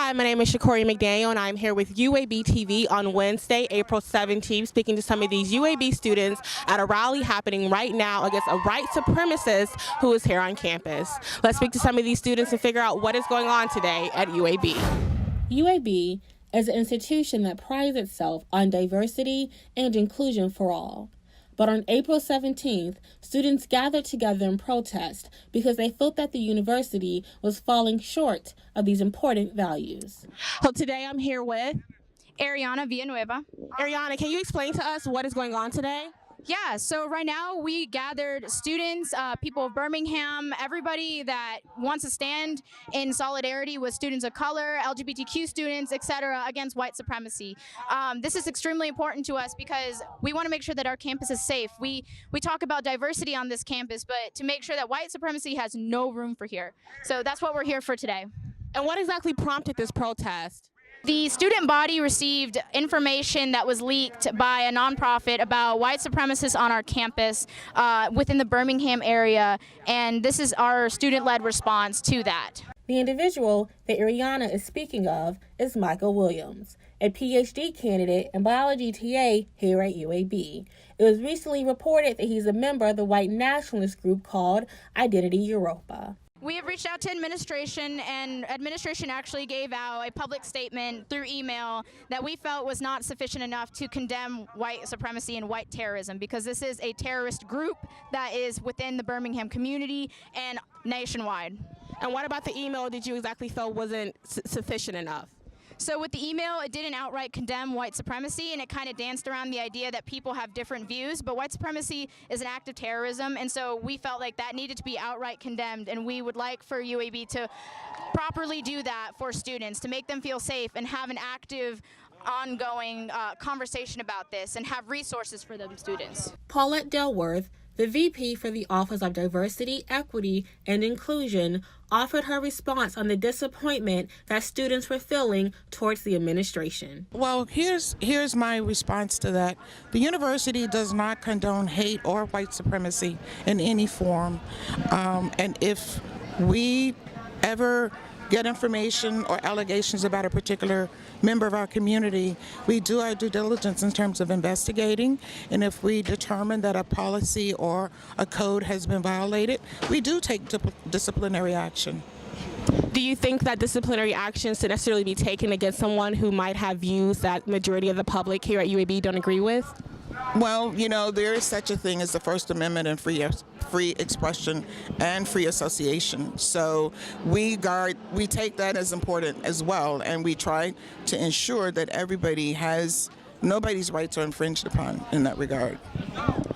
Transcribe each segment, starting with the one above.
Hi, my name is Shakori McDaniel, and I'm here with UABtv on Wednesday, April 17th, speaking to some of these UAB students at a rally happening right now against a white supremacist who is here on campus. Let's speak to some of these students and figure out what is going on today at UAB. UAB is an institution that prides itself on diversity and inclusion for all. But on April 17th, students gathered together in protest because they felt that the university was falling short of these important values. So today I'm here with Ariana Villanueva. Ariana. Can you explain to us what is going on today? Yeah, so right now we gathered students, people of Birmingham, everybody that wants to stand in solidarity with students of color, LGBTQ students, etc., against white supremacy. This is extremely important to us because we want to make sure that our campus is safe. We talk about diversity on this campus, but to make sure that white supremacy has no room for here. So that's what we're here for today. And what exactly prompted this protest? The student body received information that was leaked by a nonprofit about white supremacists on our campus within the Birmingham area, and this is our student-led response to that. The individual that Ariana is speaking of is Michael Williams, a PhD candidate and biology TA here at UAB. It was recently reported that he's a member of the white nationalist group called Identity Evropa. We have reached out to administration, and administration actually gave out a public statement through email that we felt was not sufficient enough to condemn white supremacy and white terrorism, because this is a terrorist group that is within the Birmingham community and nationwide. And what about the email did you exactly feel wasn't sufficient enough? So with the email, it didn't outright condemn white supremacy, and it kind of danced around the idea that people have different views, but white supremacy is an act of terrorism, and so we felt like that needed to be outright condemned, and we would like for UAB to properly do that for students, to make them feel safe and have an active, ongoing conversation about this and have resources for them students. Paulette Delworth, the VP for the Office of Diversity, Equity, and Inclusion, offered her response on the disappointment that students were feeling towards the administration. Well, here's my response to that. The university does not condone hate or white supremacy in any form. And if we ever get information or allegations about a particular member of our community, we do our due diligence in terms of investigating, and if we determine that a policy or a code has been violated, we do take disciplinary action. Do you think that disciplinary actions should necessarily be taken against someone who might have views that majority of the public here at UAB don't agree with? Well, you know, there is such a thing as the First Amendment and free expression and free association. So we take that as important as well, and we try to ensure that nobody's rights are infringed upon in that regard.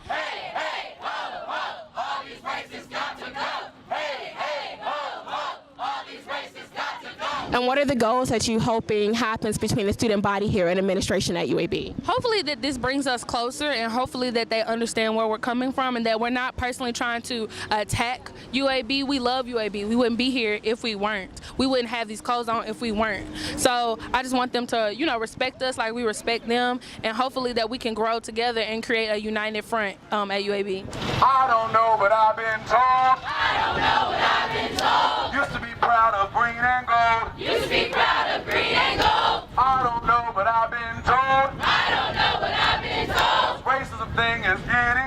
Hey, hey, ho, ho, all these racists got to go. Hey, hey, ho, ho, all these racists got to go. And what are the goals that you hoping happens between the student body here and administration at UAB? Hopefully that this brings us closer, and hopefully that they understand where we're coming from, and that we're not personally trying to attack UAB. We love UAB. We wouldn't be here if we weren't. We wouldn't have these clothes on if we weren't. So I just want them to, respect us like we respect them, and hopefully that we can grow together and create a united front at UAB. I don't know, but I've been told. I don't know, but I've been told. Used to be proud of green and gold. Used to be proud of green and gold. I don't know, but I've been told. I don't know, but I've been told. This racism thing is getting